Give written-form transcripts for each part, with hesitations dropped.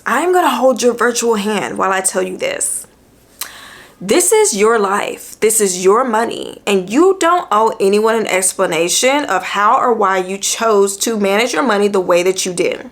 I'm going to hold your virtual hand while I tell you this. This is your life. This is your money. And you don't owe anyone an explanation of how or why you chose to manage your money the way that you did.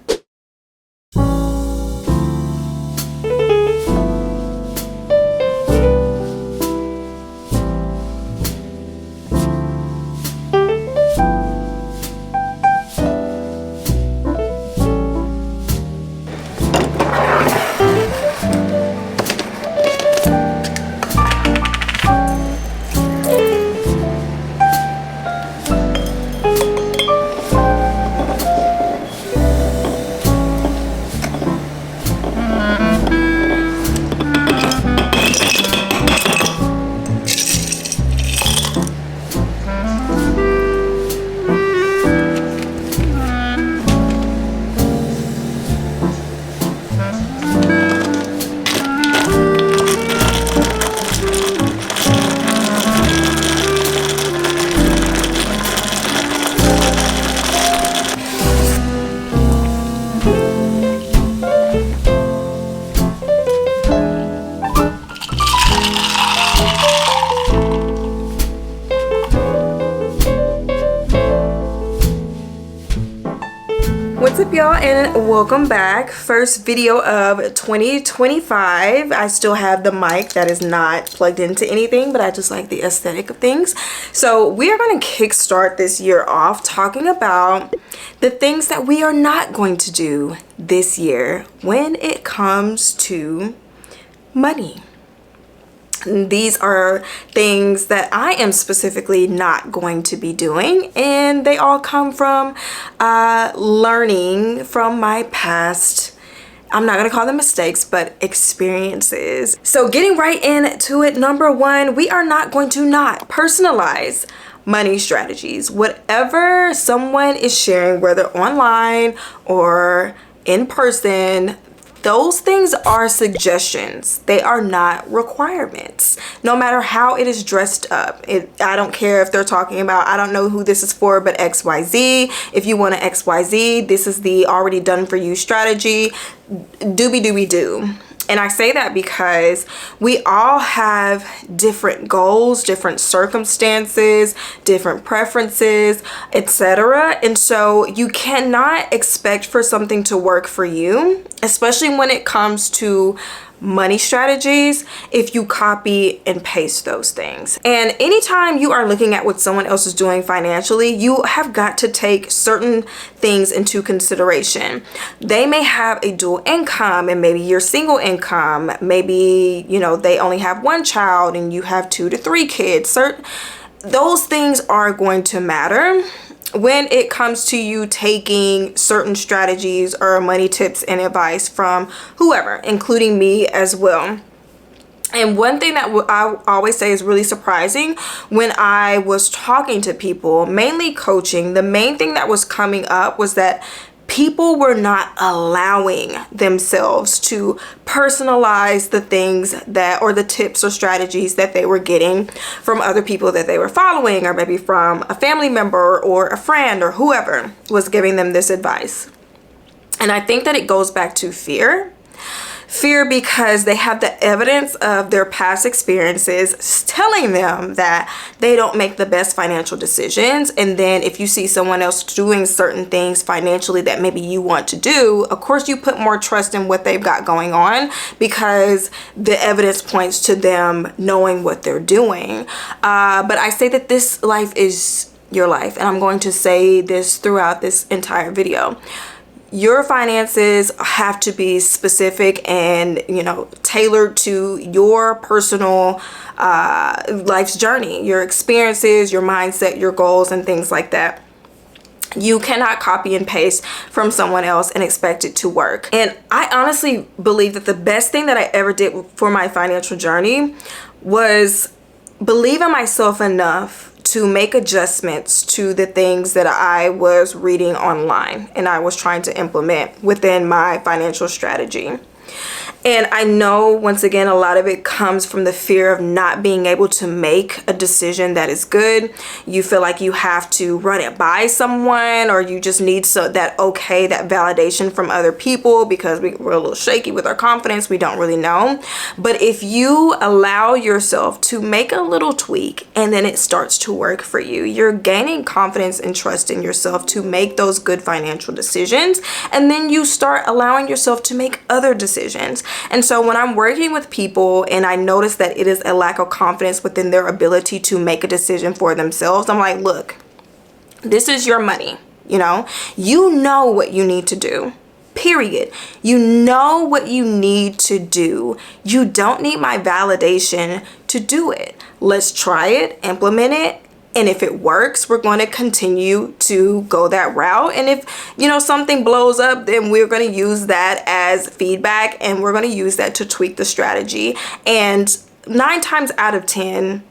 What's up, y'all, and welcome back. First video of 2025. I still have the mic that is not plugged into anything, but I just like the aesthetic of things. So we are going to kickstart this year off talking about the things that we are not going to do this year when it comes to money. These are things that I am specifically not going to be doing, and they all come from learning from my past. I'm not going to call them mistakes, but experiences. So getting right into it, number one, we are not going to not personalize money strategies. Whatever someone is sharing, whether online or in person, those things are suggestions. They are not requirements. No matter how it is dressed up. I don't care if they're talking about, I don't know who this is for, but XYZ. If you want an XYZ, this is the already done for you strategy. Doobie-doobie-doo. And I say that because we all have different goals, different circumstances, different preferences, etc. And so you cannot expect for something to work for you, especially when it comes to money strategies, if you copy and paste those things. And anytime you are looking at what someone else is doing financially, you have got to take certain things into consideration. They may have a dual income, and maybe you're single income. Maybe, you know, they only have one child and you have 2 to 3 kids. Those things are going to matter when it comes to you taking certain strategies or money tips and advice from whoever, including me as well. And one thing that I always say is really surprising when I was talking to people, mainly coaching, the main thing that was coming up was that people were not allowing themselves to personalize the things that, or the tips or strategies that they were getting from other people that they were following, or maybe from a family member or a friend or whoever was giving them this advice. And I think that it goes back to fear. Fear because they have the evidence of their past experiences telling them that they don't make the best financial decisions. And then if you see someone else doing certain things financially that maybe you want to do, of course you put more trust in what they've got going on because the evidence points to them knowing what they're doing. But I say that this life is your life, and I'm going to say this throughout this entire video. Your finances have to be specific and, you know, tailored to your personal life's journey, your experiences, your mindset, your goals, and things like that. You cannot copy and paste from someone else and expect it to work. And I honestly believe that the best thing that I ever did for my financial journey was believe in myself enough to make adjustments to the things that I was reading online and I was trying to implement within my financial strategy. And I know, once again, a lot of it comes from the fear of not being able to make a decision that is good. You feel like you have to run it by someone, or you just need that validation from other people because we're a little shaky with our confidence. We don't really know. But if you allow yourself to make a little tweak and then it starts to work for you, you're gaining confidence and trust in yourself to make those good financial decisions. And then you start allowing yourself to make other decisions. And so when I'm working with people and I notice that it is a lack of confidence within their ability to make a decision for themselves, I'm like, look, this is your money. You know what you need to do. Period. You know what you need to do. You don't need my validation to do it. Let's try it, implement it. And if it works, we're going to continue to go that route. And if, something blows up, then we're going to use that as feedback and we're going to use that to tweak the strategy. And 9 times out of 10,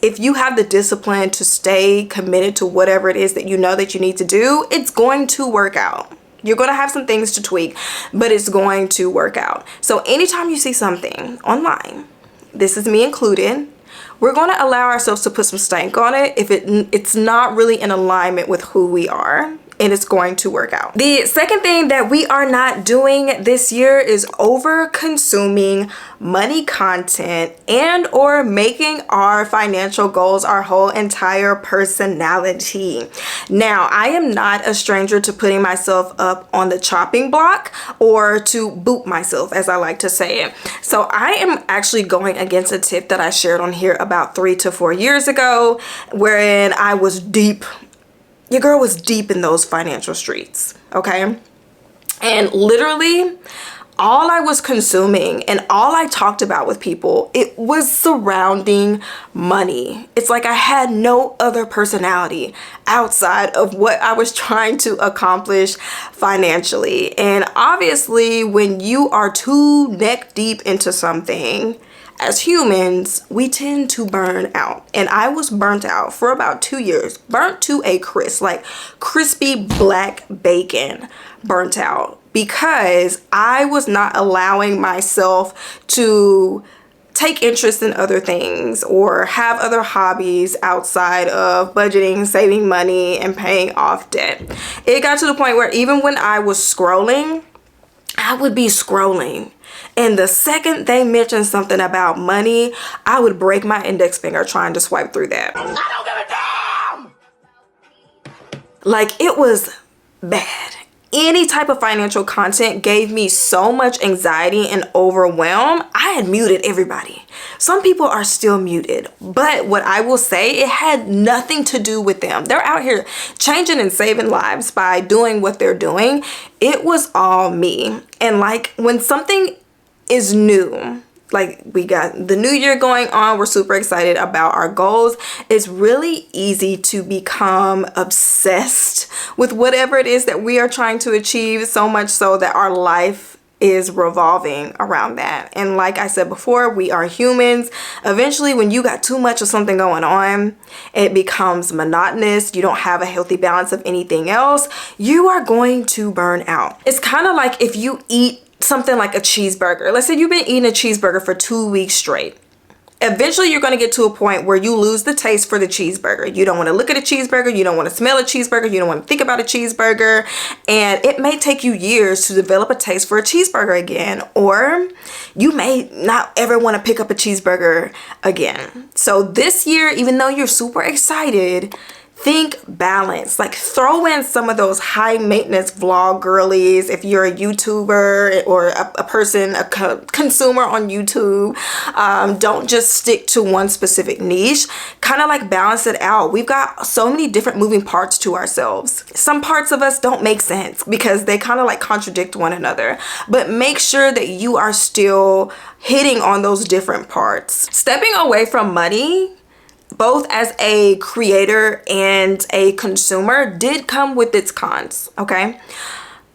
if you have the discipline to stay committed to whatever it is that you know that you need to do, it's going to work out. You're going to have some things to tweak, but it's going to work out. So anytime you see something online, this is me included, we're going to allow ourselves to put some stank on it if it's not really in alignment with who we are, and it's going to work out. The second thing that we are not doing this year is over consuming money content and or making our financial goals our whole entire personality. Now, I am not a stranger to putting myself up on the chopping block or to boot myself, as I like to say it. So I am actually going against a tip that I shared on here about 3 to 4 years ago, wherein I was deep. Your girl was deep in those financial streets, okay? And literally, all I was consuming and all I talked about with people, it was surrounding money. It's like I had no other personality outside of what I was trying to accomplish financially. And obviously, when you are too neck deep into something, as humans, we tend to burn out. And I was burnt out for about 2 years. Burnt to a crisp, like crispy black bacon burnt out. Because I was not allowing myself to take interest in other things or have other hobbies outside of budgeting, saving money, and paying off debt. It got to the point where even when I was scrolling, I would be scrolling. And the second they mentioned something about money, I would break my index finger trying to swipe through that. I don't give a damn! Like, it was bad. Any type of financial content gave me so much anxiety and overwhelm. I had muted everybody. Some people are still muted, but what I will say, it had nothing to do with them. They're out here changing and saving lives by doing what they're doing. It was all me. And like, when something is new, like we got the new year going on, we're super excited about our goals. It's really easy to become obsessed with whatever it is that we are trying to achieve, so much so that our life is revolving around that. And like I said before, we are humans. Eventually, when you got too much of something going on, it becomes monotonous. You don't have a healthy balance of anything else. You are going to burn out. It's kind of like if you eat something like a cheeseburger. Let's say you've been eating a cheeseburger for 2 weeks straight. Eventually, you're going to get to a point where you lose the taste for the cheeseburger. You don't want to look at a cheeseburger. You don't want to smell a cheeseburger. You don't want to think about a cheeseburger. And it may take you years to develop a taste for a cheeseburger again. Or you may not ever want to pick up a cheeseburger again. So this year, even though you're super excited, think balance. Like, throw in some of those high maintenance vlog girlies if you're a YouTuber or a person, a consumer on YouTube. Don't just stick to one specific niche. Kind of like balance it out. We've got so many different moving parts to ourselves. Some parts of us don't make sense because they kind of like contradict one another. But make sure that you are still hitting on those different parts. Stepping away from money, both as a creator and a consumer, did come with its cons, okay?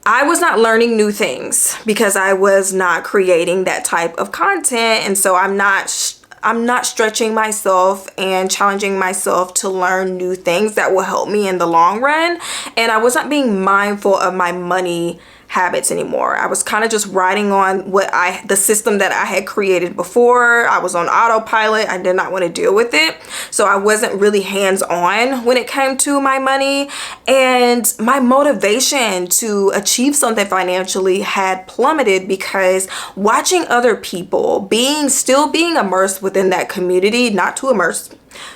I was not learning new things because I was not creating that type of content. And so I'm not stretching myself and challenging myself to learn new things that will help me in the long run. And I was not being mindful of my money habits anymore. I was kind of just riding on the system that I had created before. I was on autopilot. I did not want to deal with it. So I wasn't really hands-on when it came to my money, and my motivation to achieve something financially had plummeted because watching other people still being immersed within that community, not too immersed,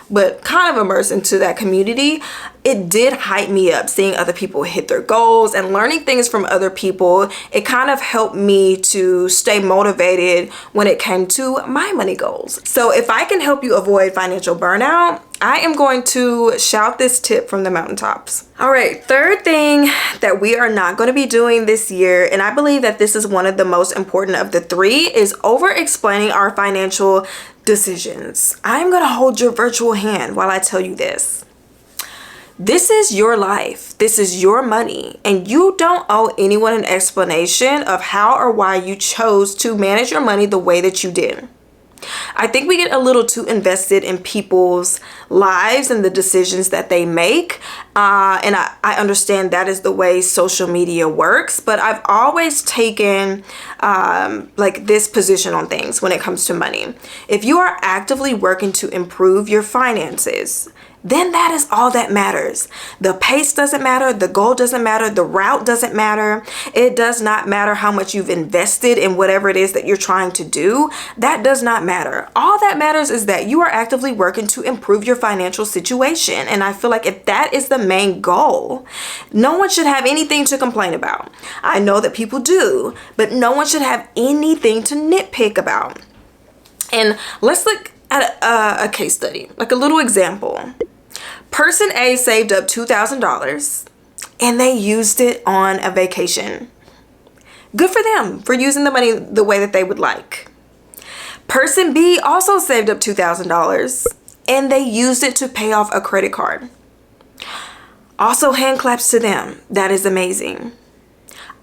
but kind of immersed into that community, it did hype me up. Seeing other people hit their goals and learning things from other people, it kind of helped me to stay motivated when it came to my money goals. So if I can help you avoid financial burnout, I am going to shout this tip from the mountaintops. All right, third thing that we are not going to be doing this year, and I believe that this is one of the most important of the three, is over-explaining our financial decisions. I'm going to hold your virtual hand while I tell you this. This is your life. This is your money, and you don't owe anyone an explanation of how or why you chose to manage your money the way that you did. I think we get a little too invested in people's lives and the decisions that they make. And I understand that is the way social media works, but I've always taken like this position on things when it comes to money. If you are actively working to improve your finances, then that is all that matters. The pace doesn't matter. The goal doesn't matter. The route doesn't matter. It does not matter how much you've invested in whatever it is that you're trying to do. That does not matter. All that matters is that you are actively working to improve your financial situation. And I feel like if that is the main goal, no one should have anything to complain about. I know that people do, but no one should have anything to nitpick about. And let's look at a case study, like a little example. Person A saved up $2,000 and they used it on a vacation. Good for them for using the money the way that they would like. Person B also saved up $2,000 and they used it to pay off a credit card. Also, hand claps to them. That is amazing.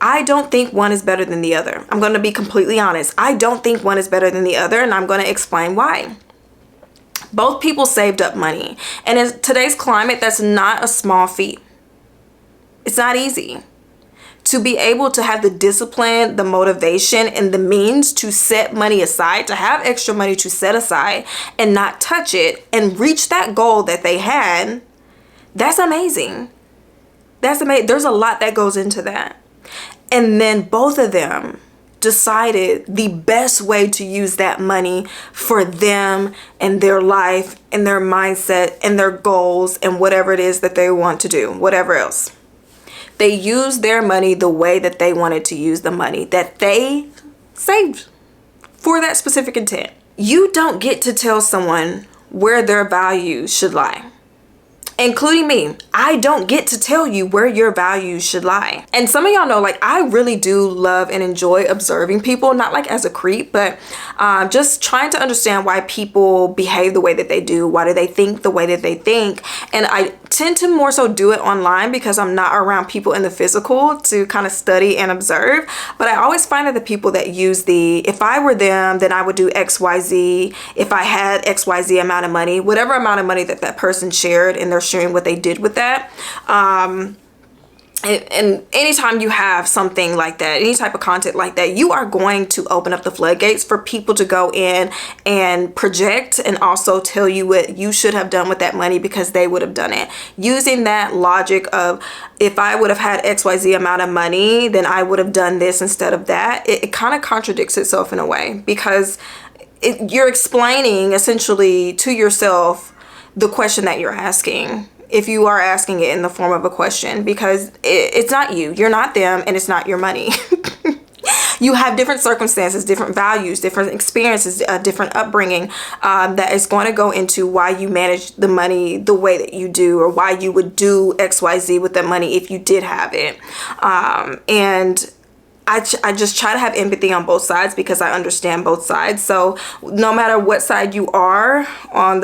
I don't think one is better than the other. I'm going to be completely honest. I don't think one is better than the other, and I'm going to explain why. Both people saved up money. And in today's climate, that's not a small feat. It's not easy to be able to have the discipline, the motivation, and the means to set money aside, to have extra money to set aside and not touch it and reach that goal that they had. That's amazing. That's amazing. There's a lot that goes into that. And then both of them decided the best way to use that money for them and their life and their mindset and their goals and whatever it is that they want to do, whatever else. They used their money the way that they wanted to use the money that they saved for that specific intent. You don't get to tell someone where their values should lie. Including me. I don't get to tell you where your values should lie. And some of y'all know, like, I really do love and enjoy observing people, not like as a creep, but just trying to understand why people behave the way that they do. Why do they think the way that they think? And I tend to more so do it online because I'm not around people in the physical to kind of study and observe. But I always find that the people that use if I were them, then I would do XYZ. If I had XYZ amount of money, whatever amount of money that person shared, and they're sharing what they did with that. And anytime you have something like that, any type of content like that, you are going to open up the floodgates for people to go in and project and also tell you what you should have done with that money because they would have done it. Using that logic of, if I would have had XYZ amount of money, then I would have done this instead of that. It kind of contradicts itself in a way because you're explaining essentially to yourself the question that you're asking, if you are asking it in the form of a question, because it's not you, you're not them, and it's not your money. You have different circumstances, different values, different experiences, different upbringing that is going to go into why you manage the money the way that you do, or why you would do XYZ with that money if you did have it. And I just try to have empathy on both sides because I understand both sides. So no matter what side you are on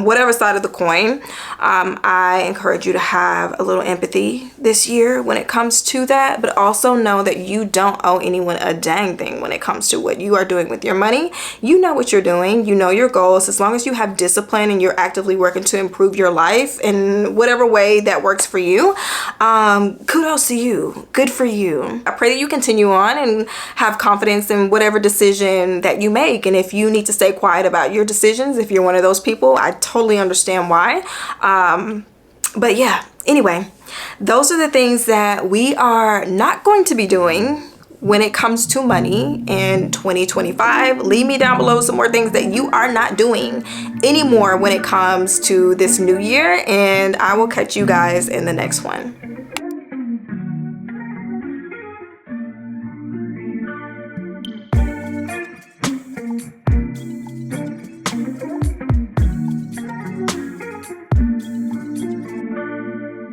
whatever side of the coin, I encourage you to have a little empathy this year when it comes to that, but also know that you don't owe anyone a dang thing when it comes to what you are doing with your money. You know what you're doing, you know your goals. As long as you have discipline and you're actively working to improve your life in whatever way that works for you, kudos to you. Good for you. I pray that you continue on and have confidence in whatever decision that you make. And if you need to stay quiet about your decisions, if you're one of those people, I totally understand why. But yeah, anyway, those are the things that we are not going to be doing when it comes to money in 2025. Leave me down below some more things that you are not doing anymore when it comes to this new year, and I will catch you guys in the next one.